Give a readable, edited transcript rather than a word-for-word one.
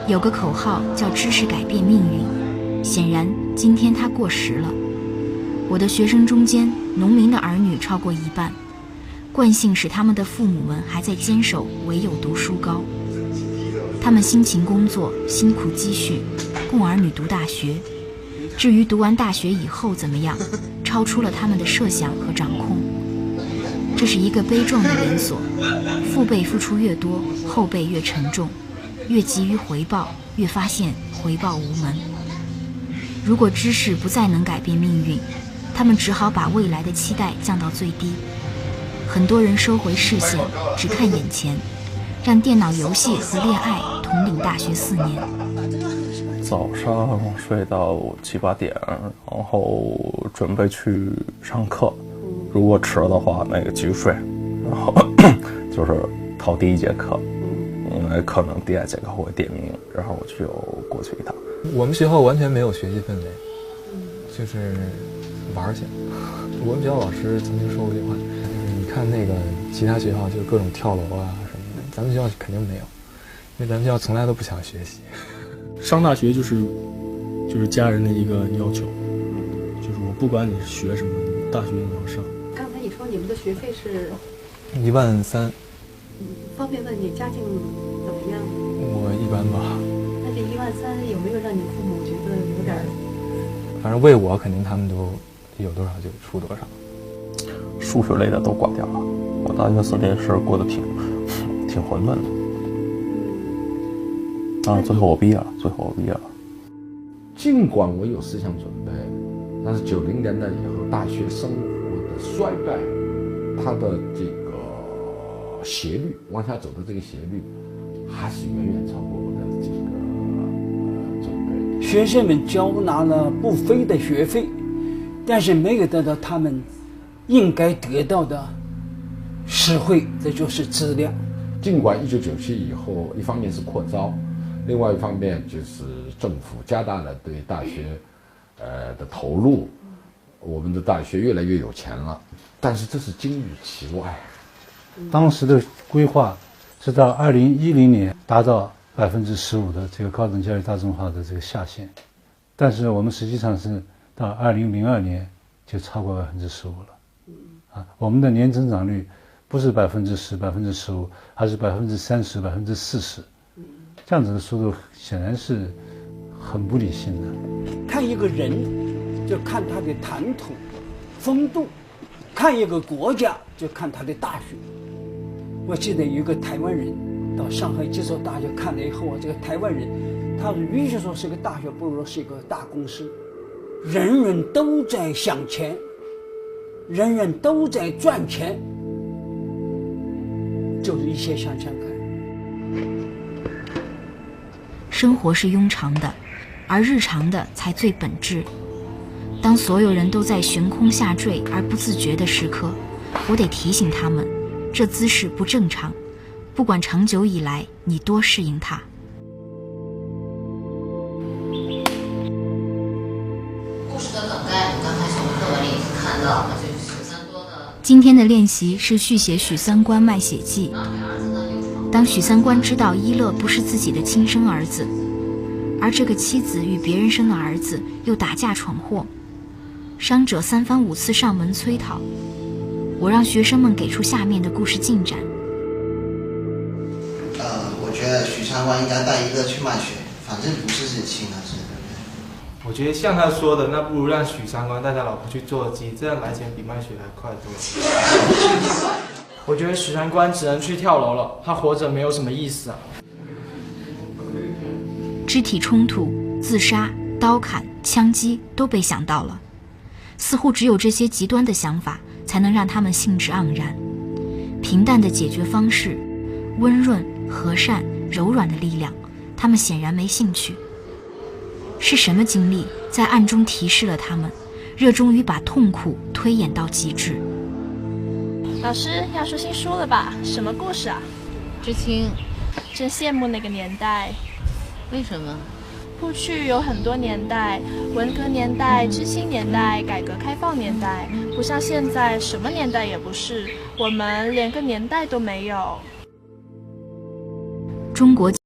有个口号叫知识改变命运，显然今天它过时了。我的学生中间，农民的儿女超过一半，惯性使他们的父母们还在坚守唯有读书高。他们辛勤工作，辛苦积蓄，供儿女读大学。至于读完大学以后怎么样，超出了他们的设想和掌控。这是一个悲壮的连锁，父辈付出越多，后辈越沉重，越急于回报，越发现回报无门。如果知识不再能改变命运，他们只好把未来的期待降到最低。很多人收回视线，只看眼前，让电脑游戏和恋爱统领大学4年。早上睡到7、8点，然后准备去上课。如果迟了的话，继续睡，然后就是逃第1节课，因为可能第2节课会点名，然后我就过去一趟。我们学校完全没有学习氛围，就是玩去。我们学校老师曾经说过一句话，你看那个其他学校就各种跳楼啊什么的，咱们学校肯定没有，因为咱们学校从来都不想学习。上大学就是家人的一个要求，就是我不管你是学什么，你大学你要上。刚才你说你们的学费是13000，方便问你家境怎么样？我一般吧。那这13000有没有让你父母觉得有点？反正为我肯定他们都有多少就出多少。数学类的都挂掉了，我大学4年是过得挺混乱的。当然最后我毕业了。尽管我有思想准备，但是90年代以后大学生活的衰败，它的这个斜率往下走的这个斜率，还是远远超过我的这个准备。学生们交纳了不菲的学费，但是没有得到他们应该得到的实惠，这就是质量。尽管1997以后，一方面是扩招，另外一方面就是政府加大了对大学的投入，我们的大学越来越有钱了，但是这是金玉其外。当时的规划是到2010年达到15%的这个高等教育大众化的这个下限，但是我们实际上是到2002年就超过15%了。我们的年增长率不是10%、15%，而是30%、40%。这样子的速度显然是很不理性的。看一个人，就看他的谈吐、风度；看一个国家，就看他的大学。我记得有一个台湾人到上海这所大学看了以后，这个台湾人，他与其说是个大学，不如说是一个大公司。人人都在想钱，人人都在赚钱，就是一切想想看。生活是庸常的，而日常的才最本质。当所有人都在悬空下坠而不自觉的时刻，我得提醒他们，这姿势不正常，不管长久以来你多适应它。故事的梗概，你刚才从课文里看到了，就是许三多的。今天的练习是续写许三观卖血记。当许三观知道一乐不是自己的亲生儿子，而这个妻子与别人生的儿子又打架闯祸，伤者3番5次上门催讨，我让学生们给出下面的故事进展。我觉得许三观应该带一乐去卖血，反正不是自己亲儿子。我觉得像他说的，那不如让许三观带他老婆去做鸡，这样来钱比卖血还快多了。我觉得许三观只能去跳楼了，他活着没有什么意思啊。肢体冲突、自杀、刀砍、枪击都被想到了，似乎只有这些极端的想法才能让他们兴致盎然。平淡的解决方式，温润、和善、柔软的力量，他们显然没兴趣。是什么经历在暗中提示了他们，热衷于把痛苦推演到极致？老师要出新书了吧？什么故事啊？知青。真羡慕那个年代。为什么？过去有很多年代，文革年代、知青年代、改革开放年代，不像现在什么年代也不是，我们连个年代都没有。中国